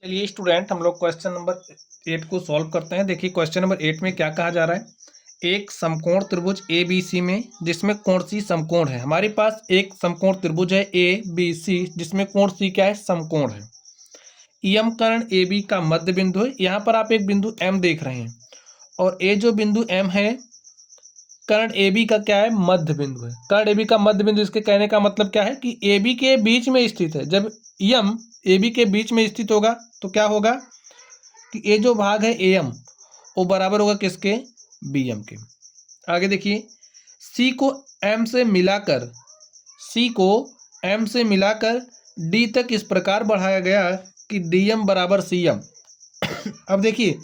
चलिए स्टूडेंट, हम लोग क्वेश्चन नंबर 8 को सॉल्व करते हैं। देखिए क्वेश्चन नंबर 8 में क्या कहा जा रहा है। एक समकोण त्रिभुज ए बी सी में जिसमें कोण सी समकोण है। हमारे पास एक समकोण त्रिभुज है ए बी सी जिसमें कोण सी क्या है, समकोण है। एम कर्ण ए बी का मध्य बिंदु है। यहाँ पर आप एक बिंदु एम देख रहे हैं और ए जो बिंदु एम है कर्ण ए बी का क्या है, मध्य बिंदु है। कर्ण ए बी का मध्य बिंदु, इसके कहने का मतलब क्या है कि ए बी के बीच में स्थित है। जब एम ए बी के बीच में स्थित होगा तो क्या होगा कि ये जो भाग है ए एम वो बराबर होगा किसके, बी एम के। आगे देखिए, सी को एम से मिलाकर डी तक इस प्रकार बढ़ाया गया कि डी एम बराबर सी एम। अब देखिए,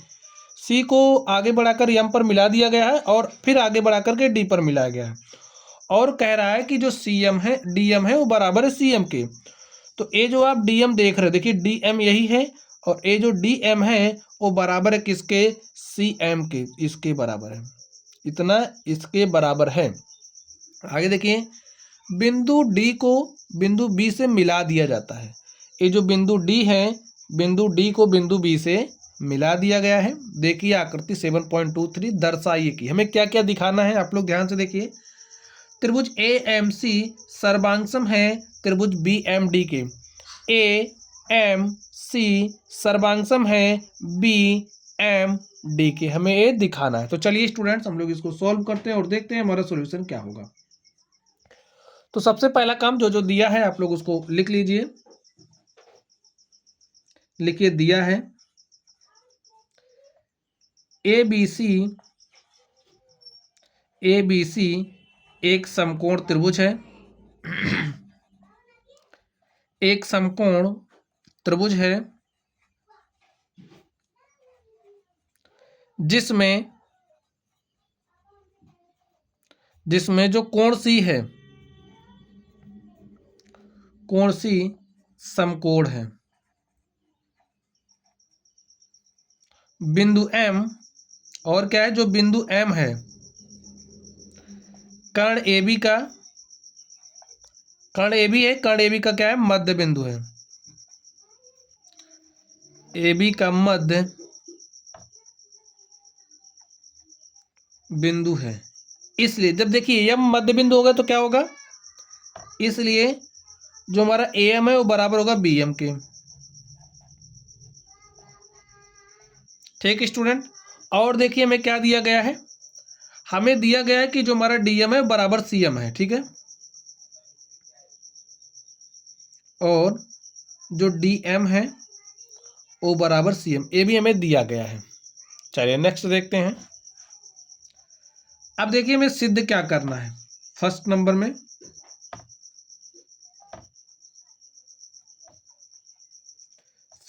सी को आगे बढ़ाकर एम पर मिला दिया गया है और फिर आगे बढ़ाकर के डी पर मिलाया गया है और कह रहा है कि जो सी एम है डी एम है वो बराबर है सी एम के। तो ये जो आप डी एम देख रहे हैं, देखिए डी एम यही है और ये जो डी एम है वो बराबर है किसके, सी एम के। इसके बराबर है, इतना इसके बराबर है। आगे देखिए, बिंदु डी को बिंदु बी से मिला दिया जाता है। ये जो बिंदु डी है, बिंदु डी को बिंदु बी से मिला दिया गया है। देखिए आकृति 7.23 दर्शाइए कि हमें क्या क्या दिखाना है। आप लोग ध्यान से देखिए, त्रिभुज ए एम सी सर्वांगसम है त्रिभुज बी एम डी के। ए एम सी सर्वांगसम है बी एम डी के, हमें ये दिखाना है। तो चलिए स्टूडेंट्स, हम लोग इसको सॉल्व करते हैं और देखते हैं हमारा सॉल्यूशन क्या होगा। तो सबसे पहला काम जो जो दिया है आप लोग उसको लिख लीजिए। लिखिए, दिया है ए बी सी एक समकोण त्रिभुज है। एक समकोण त्रिभुज है जिसमें जो कोण सी है, कोण सी समकोण है। बिंदु एम और क्या है, जो बिंदु एम है कर्ण ए बी का, कर्ण ए बी है, कर्ण ए बी का क्या है, मध्य बिंदु है। ए बी का मध्य बिंदु है। इसलिए जब देखिए एम मध्य बिंदु होगा तो क्या होगा, इसलिए जो हमारा ए एम है वो बराबर होगा बी एम के। ठीक है स्टूडेंट। और देखिए हमें क्या दिया गया है, हमें दिया गया है कि जो हमारा डी एम है बराबर सी एम है। ठीक है, और जो डी एम है वो बराबर सी एम, ये भी हमें दिया गया है। चलिए नेक्स्ट देखते हैं। अब देखिए हमें सिद्ध क्या करना है। फर्स्ट नंबर में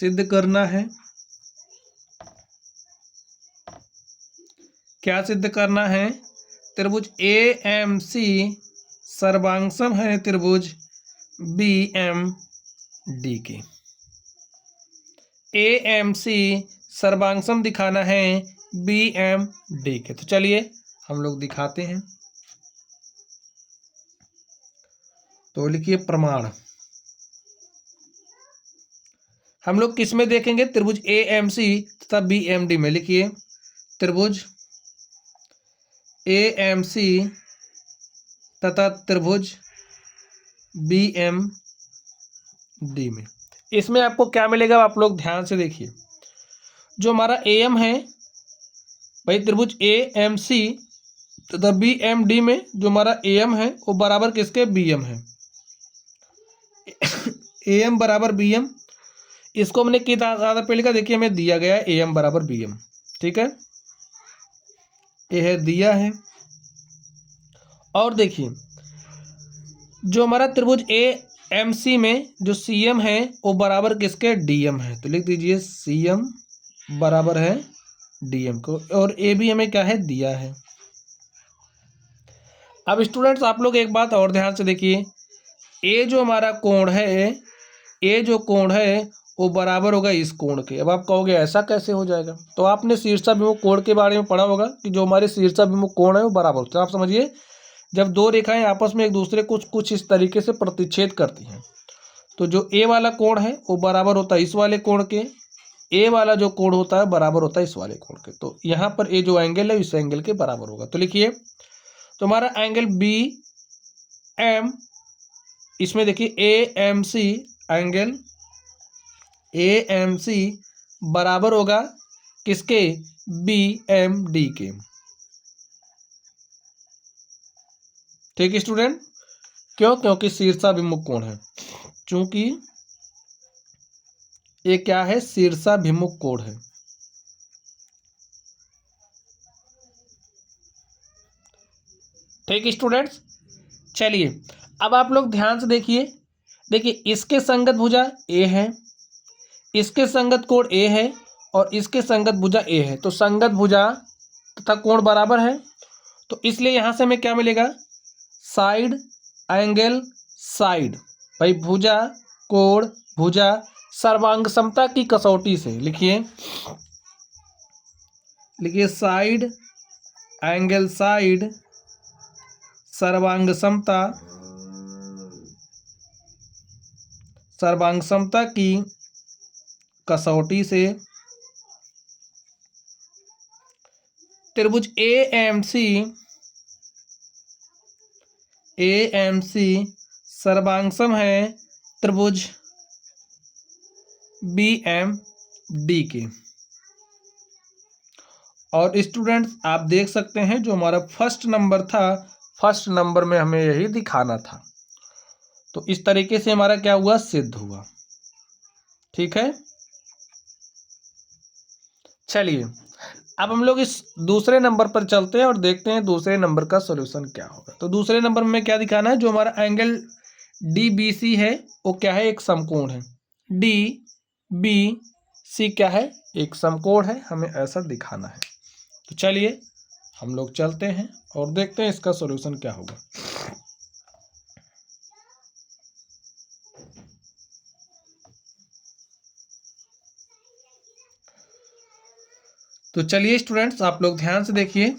सिद्ध करना है, क्या सिद्ध करना है, त्रिभुज ए एम सी सर्वांगसम है त्रिभुज बी एम डी के। ए एम सी सर्वांगसम दिखाना है बी एम डी के। तो चलिए हम लोग दिखाते हैं। तो लिखिए प्रमाण। हम लोग किस में देखेंगे, त्रिभुज ए एम सी तथा बी एम डी में। लिखिए त्रिभुज ए एम सी तथा त्रिभुज बी एम डी में। इसमें आपको क्या मिलेगा, आप लोग ध्यान से देखिए। जो हमारा ए एम है भाई, त्रिभुज ए एम सी तथा बी एम डी में जो हमारा ए एम है वो बराबर किसके, बी एम है। ए एम बराबर बी एम, इसको हमने किस आधार पे लिखा, देखिए हमें दिया गया है ए एम बराबर बी एम। ठीक है, ये है दिया है। और देखिए जो हमारा त्रिभुज ए एम सी में जो सी एम है वो बराबर किसके, डी एम है। तो लिख दीजिए सी एम बराबर है डी एम को, और ए भी हमें क्या है, दिया है। अब स्टूडेंट्स आप लोग एक बात और ध्यान से देखिए, ए जो हमारा कोण है, ए जो कोण है वो बराबर होगा इस कोण के। अब आप कहोगे ऐसा कैसे हो जाएगा, तो आपने शीर्षाभिमुख कोण के बारे में पढ़ा होगा कि जो हमारे शीर्षाभिमुख कोण है वो बराबर होता है। आप समझिए, जब दो रेखाएं आपस में एक दूसरे को कुछ इस तरीके से प्रतिच्छेद करती हैं तो जो ए वाला कोण है वो बराबर होता है इस वाले कोण के, ए वाला जो कोण होता है बराबर होता है इस वाले कोण के। तो यहाँ पर ए जो एंगल है इस एंगल के बराबर होगा। तो लिखिए, तो हमारा एंगल बी एम, इसमें देखिए A M C, angle A M C बराबर होगा किसके, बी एम डी के। ठीक है स्टूडेंट, क्यों, क्योंकि शीर्षाभिमुख कोण है, चूंकि ये क्या है, शीर्षाभिमुख कोण है। ठीक है स्टूडेंट्स, चलिए अब आप लोग ध्यान से देखिए। देखिए इसके संगत भुजा ए है, इसके संगत कोण ए है और इसके संगत भुजा ए है। तो संगत भुजा तथा कोण बराबर है, तो इसलिए यहां से हमें क्या मिलेगा, साइड एंगल साइड। भाई भुजा कोण भुजा सर्वांग समता की कसौटी से लिखिए, लिखिए साइड एंगल साइड सर्वांग समता, सर्वांग समता की कसौटी से त्रिभुज ए एम सी सर्वांगसम है त्रिभुज बी एम डी के। और स्टूडेंट्स आप देख सकते हैं जो हमारा फर्स्ट नंबर था, फर्स्ट नंबर में हमें यही दिखाना था। तो इस तरीके से हमारा क्या हुआ, सिद्ध हुआ। ठीक है, चलिए अब हम लोग इस दूसरे नंबर पर चलते हैं और देखते हैं दूसरे नंबर का सॉल्यूशन क्या होगा। तो दूसरे नंबर में क्या दिखाना है, जो हमारा एंगल डी बी सी है वो क्या है, एक समकोण है। डी बी सी क्या है, एक समकोण है, हमें ऐसा दिखाना है। तो चलिए हम लोग चलते हैं और देखते हैं इसका सॉल्यूशन क्या होगा। तो चलिए स्टूडेंट्स आप लोग ध्यान से देखिए।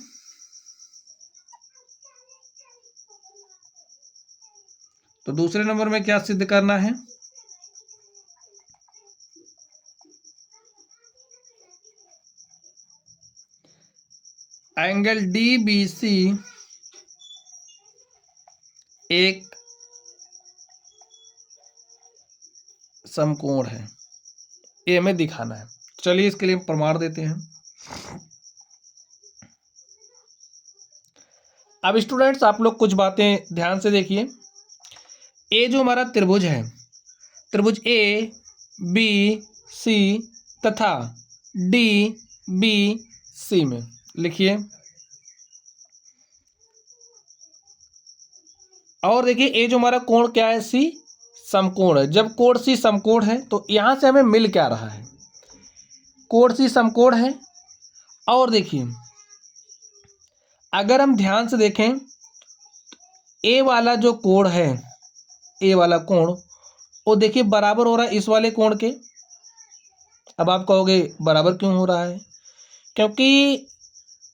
तो दूसरे नंबर में क्या सिद्ध करना है, एंगल डी बी सी एक समकोण है, ये हमें दिखाना है। चलिए इसके लिए प्रमाण देते हैं। अब स्टूडेंट्स आप लोग कुछ बातें ध्यान से देखिए। ए जो हमारा त्रिभुज है, त्रिभुज ए बी सी तथा डी बी सी में लिखिए, और देखिए ए जो हमारा कोण क्या है, सी समकोण है। जब कोण सी समकोण है तो यहां से हमें मिल क्या रहा है, कोण सी समकोण है। और देखिए अगर हम ध्यान से देखें, ए वाला जो कोण है, ए वाला कोण वो देखिए बराबर हो रहा है इस वाले कोण के। अब आप कहोगे बराबर क्यों हो रहा है, क्योंकि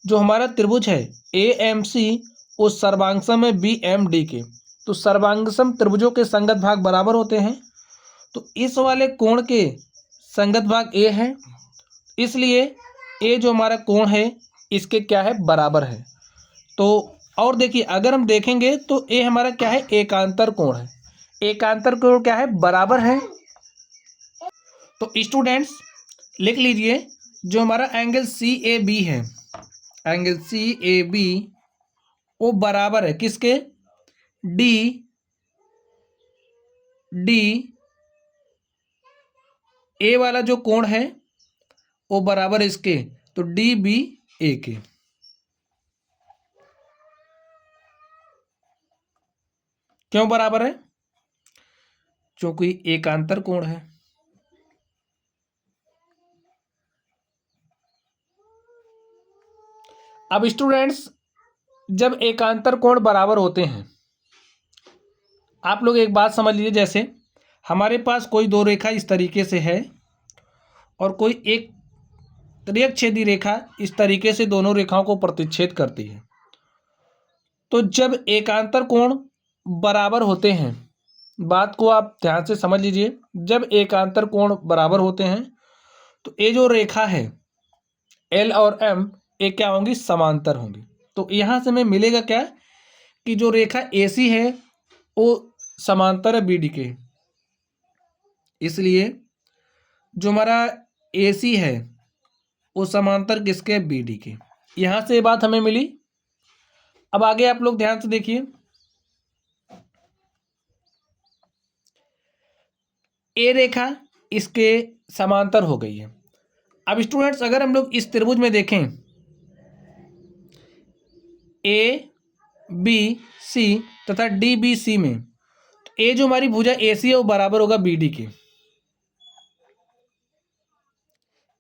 जो हमारा त्रिभुज है ए एम सी वो सर्वांगसम है बी एम डी के। तो सर्वांगसम त्रिभुजों के संगत भाग बराबर होते हैं। तो इस वाले कोण के संगत भाग ए है, इसलिए ए जो हमारा कोण है इसके क्या है, बराबर है। तो और देखिए अगर हम देखेंगे तो ए हमारा क्या है, एकांतर कोण है। एकांतर कोण क्या है, बराबर है। तो स्टूडेंट्स लिख लीजिए, जो हमारा एंगल सी ए बी है, एंगल सी ए बी वो बराबर है किसके, डी डी ए वाला जो कोण है वो बराबर इसके, तो डी बी ए के। क्यों बराबर है, क्योंकि एकांतर कोण है। अब स्टूडेंट्स जब एकांतर कोण बराबर होते हैं, आप लोग एक बात समझ लीजिए, जैसे हमारे पास कोई दो रेखा इस तरीके से है और कोई एक त्रियकछेदी रेखा इस तरीके से दोनों रेखाओं को प्रतिच्छेद करती है। तो जब एकांतर कोण बराबर होते हैं, बात को आप ध्यान से समझ लीजिए, जब एकांतर कोण बराबर होते हैं तो ये जो रेखा है एल और एम, ये क्या होंगी, समांतर होंगी। तो यहाँ से हमें मिलेगा क्या कि जो रेखा ए सी है वो समांतर है बी डी के, इसलिए जो हमारा ए सी है वो समांतर किसके, बी डी के। यहाँ से ये बात हमें मिली। अब आगे आप लोग ध्यान से देखिए, ए रेखा इसके समांतर हो गई है। अब स्टूडेंट्स अगर हम लोग इस त्रिभुज में देखें ए बी सी तथा डी बी सी में, तो ए जो हमारी भुजा ए सी है वो बराबर होगा बी डी के,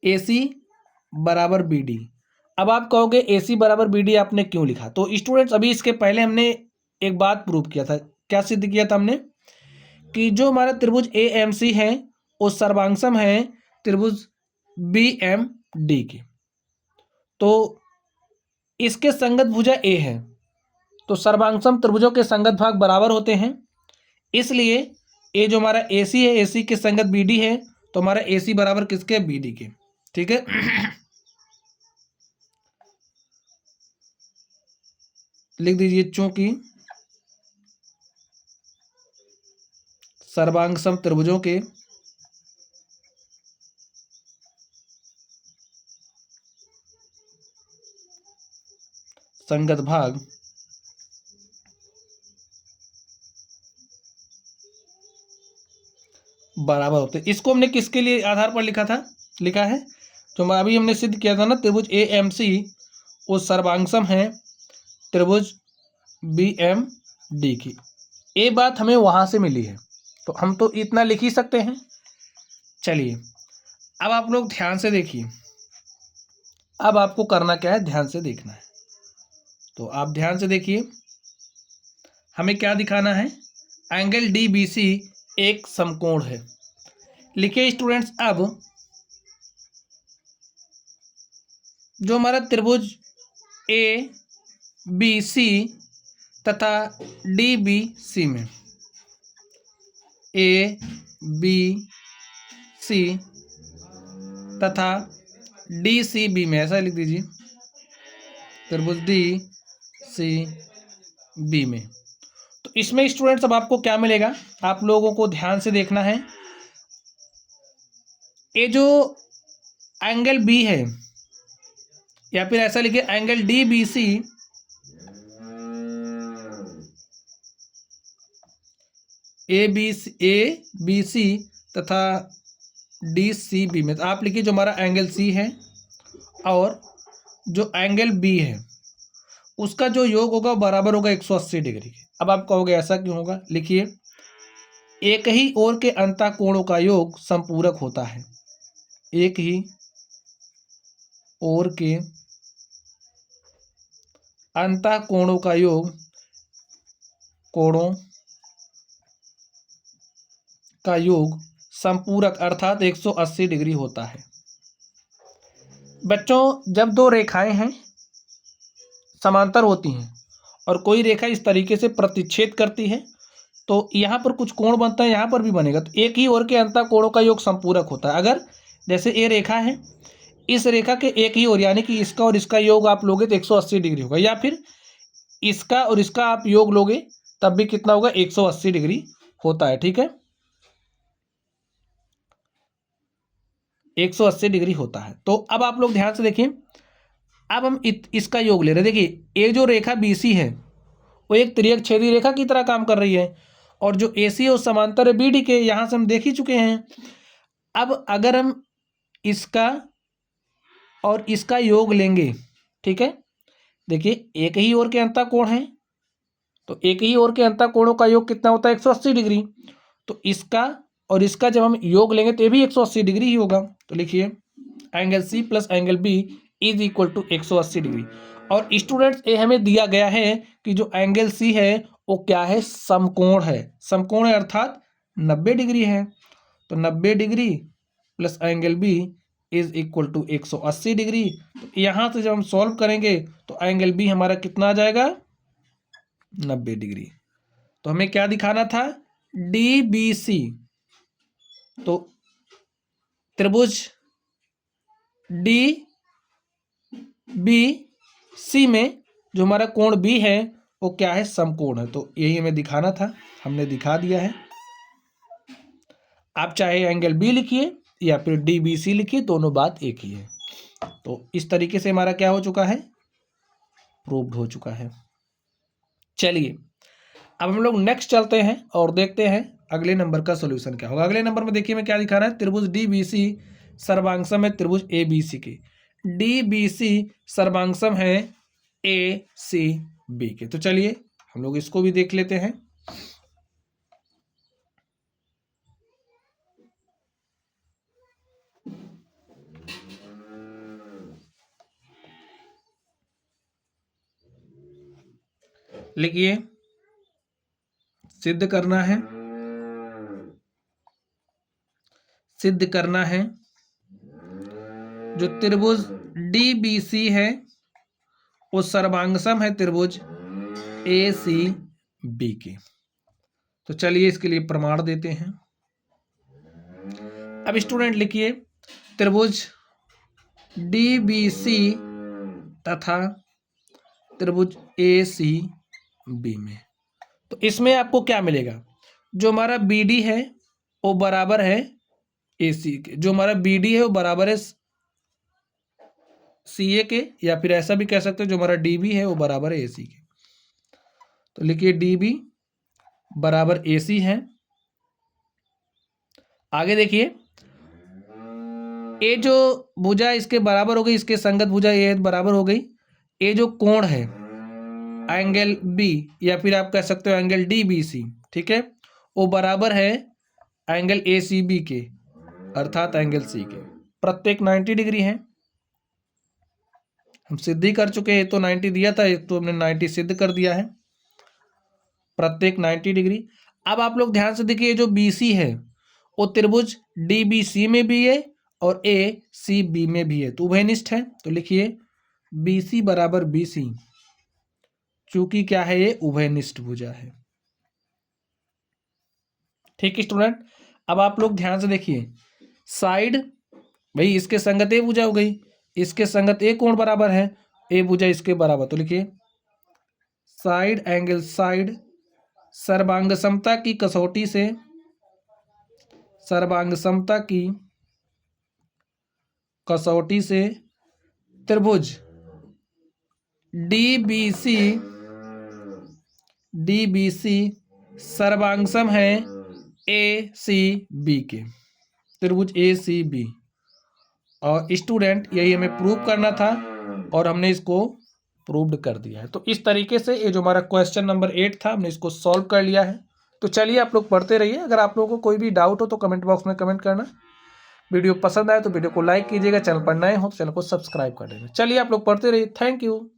ए सी बराबर बी डी। अब आप कहोगे ए सी बराबर बी डी आपने क्यों लिखा, तो स्टूडेंट्स अभी इसके पहले हमने एक बात प्रूव किया था। क्या सिद्ध किया था हमने कि जो हमारा त्रिभुज ए एम सी है वो सर्वांगसम है त्रिभुज बी एम डी के। तो इसके संगत भुजा ए है, तो सर्वांगसम त्रिभुजों के संगत भाग बराबर होते हैं, इसलिए ए जो हमारा ए सी है ए सी के संगत बी डी है, तो हमारा ए सी बराबर किसके, बी डी के। ठीक है लिख दीजिए, चूंकि सर्वांगसम त्रिभुजों के संगत भाग बराबर होते हैं। इसको हमने किसके लिए आधार पर लिखा है, जो अभी हमने सिद्ध किया था ना, त्रिभुज ए एम सी वो सर्वांगसम है त्रिभुज बी एम डी की। ये बात हमें वहां से मिली है, तो हम तो इतना लिख ही सकते हैं। चलिए अब आप लोग ध्यान से देखिए, अब आपको करना क्या है, ध्यान से देखना है। तो आप ध्यान से देखिए, हमें क्या दिखाना है, एंगल डी बी सी एक समकोण है। लिखिए स्टूडेंट्स, अब जो हमारा त्रिभुज ए बी सी तथा डी बी सी में, ए बी सी तथा डी सी बी में, ऐसा लिख दीजिए, त्रिभुज डी सी बी में। तो इसमें स्टूडेंट्स अब आपको क्या मिलेगा, आप लोगों को ध्यान से देखना है। ये जो एंगल बी है, या फिर ऐसा लिखिए angle D B C A B C तथा डी सी बी में, तो आप लिखिए जो हमारा एंगल सी है और जो एंगल बी है उसका जो योग होगा बराबर होगा 180 डिग्री के। अब आप कहोगे ऐसा क्यों होगा, लिखिए एक ही ओर के अंतःकोणों का योग संपूरक होता है, एक ही ओर के अंतःकोणों का योग कोणों का योग संपूरक अर्थात 180 डिग्री होता है। बच्चों जब दो रेखाएं हैं समांतर होती हैं और कोई रेखा इस तरीके से प्रतिच्छेद करती है, तो यहाँ पर कुछ कोण बनता है, यहाँ पर भी बनेगा, तो एक ही ओर के अंतःकोणों का योग संपूरक होता है। अगर जैसे ये रेखा है, इस रेखा के एक ही ओर यानी कि इसका और इसका योग आप लोगे तो 180 डिग्री होगा, या फिर इसका और इसका आप योग लोगे तब भी कितना होगा, 180 डिग्री होता है। ठीक है, 180 डिग्री होता है। तो अब आप लोग ध्यान से देखिए, अब हम इसका योग ले रहे हैं। देखिए ये जो रेखा BC है वो एक तिर्यक छेदी रेखा की तरह काम कर रही है, और जो AC है वो समांतर है BD के, यहां से हम देख ही चुके हैं। अब अगर हम इसका और इसका योग लेंगे, ठीक है, देखिए एक ही ओर के अंतःकोण है, तो एक ही ओर के अंतःकोणों का योग कितना होता है, 180 डिग्री। तो इसका और इसका जब हम योग लेंगे तो ये भी 180 डिग्री ही होगा। तो लिखिए angle C plus angle B is equal to 180 degree. और स्टूडेंट्स ये हमें दिया गया है कि जो एंगल C है वो क्या है, समकोण है। समकोण है अर्थात 90 डिग्री है, तो 90 degree plus angle B is equal to 180 degree. तो यहाँ से जब हम सॉल्व करेंगे तो एंगल B हमारा कितना आ जाएगा, 90 डिग्री। तो हमें क्या दिखाना था, DBC, तो त्रिभुज डी बी सी में जो हमारा कोण बी है वो क्या है, समकोण है। तो यही हमें दिखाना था, हमने दिखा दिया है। आप चाहे एंगल बी लिखिए या फिर डी बी सी लिखिए, दोनों बात एक ही है। तो इस तरीके से हमारा क्या हो चुका है, प्रूव्ड हो चुका है। चलिए अब हम लोग नेक्स्ट चलते हैं और देखते हैं अगले नंबर का सॉल्यूशन क्या होगा। अगले नंबर में देखिए मैं क्या दिखा रहा है, त्रिभुज डी बी सी सर्वांगसम है त्रिभुज ए बी सी के। डी बी सी सर्वांगसम है ए सी बी के। तो चलिए हम लोग इसको भी देख लेते हैं। लिखिए, सिद्ध करना है, सिद्ध करना है जो त्रिभुज डी बी सी है वो सर्वांगसम है त्रिभुज ए सी बी के। तो चलिए इसके लिए प्रमाण देते हैं। अब स्टूडेंट लिखिए, त्रिभुज डी बी सी तथा त्रिभुज ए सी बी में, तो इसमें आपको क्या मिलेगा, जो हमारा बी डी है वो बराबर है ए सी के, जो हमारा बी डी है वो बराबर है सी ए के, या फिर ऐसा भी कह सकते हैं जो हमारा डी बी है वो बराबर है ए सी के। तो लिखिए डी बी बराबर ए सी है। आगे देखिए, ए जो भुजा इसके बराबर हो गई, इसके संगत भुजा ए बराबर हो गई। ए जो कोण है एंगल बी, या फिर आप कह सकते हो एंगल डी बी सी, ठीक है, वो बराबर है एंगल ए सी बी के, अर्थात एंगल सी के। प्रत्येक 90 डिग्री है। हम सिद्ध ही कर चुके हैं, तो 90 दिया था, एक तो हमने 90 सिद्ध कर दिया है, प्रत्येक 90 डिग्री। अब आप लोग ध्यान से देखिए, जो बी सी है वो त्रिभुज डी बी सी में भी है और ए सी बी में भी है, तो उभयनिष्ठ है। तो लिखिए बी सी बराबर बी सी, चूंकि क्या है, ये उभयनिष्ठ भुजा है। ठीक है स्टूडेंट, अब आप लोग ध्यान से देखिए, साइड भाई इसके संगत ए भुजा हो गई, इसके संगत ए कोण बराबर है, ए भुजा इसके बराबर। तो लिखिए साइड एंगल साइड सर्वांग समता की कसौटी से, सर्वांग समता की कसौटी से त्रिभुज डी बी सी सर्वांगसम है ए सी बी के, त्रिभुज ए सी बी। और स्टूडेंट यही हमें प्रूव करना था और हमने इसको प्रूव्ड कर दिया है। तो इस तरीके से ये जो हमारा क्वेश्चन नंबर 8 था, हमने इसको सॉल्व कर लिया है। तो चलिए आप लोग पढ़ते रहिए। अगर आप लोगों को कोई भी डाउट हो तो कमेंट बॉक्स में कमेंट करना। वीडियो पसंद आए तो वीडियो को लाइक कीजिएगा, चैनल पर नए हो तो चैनल को सब्सक्राइब कर देना। चलिए आप लोग पढ़ते रहिए। Thank you.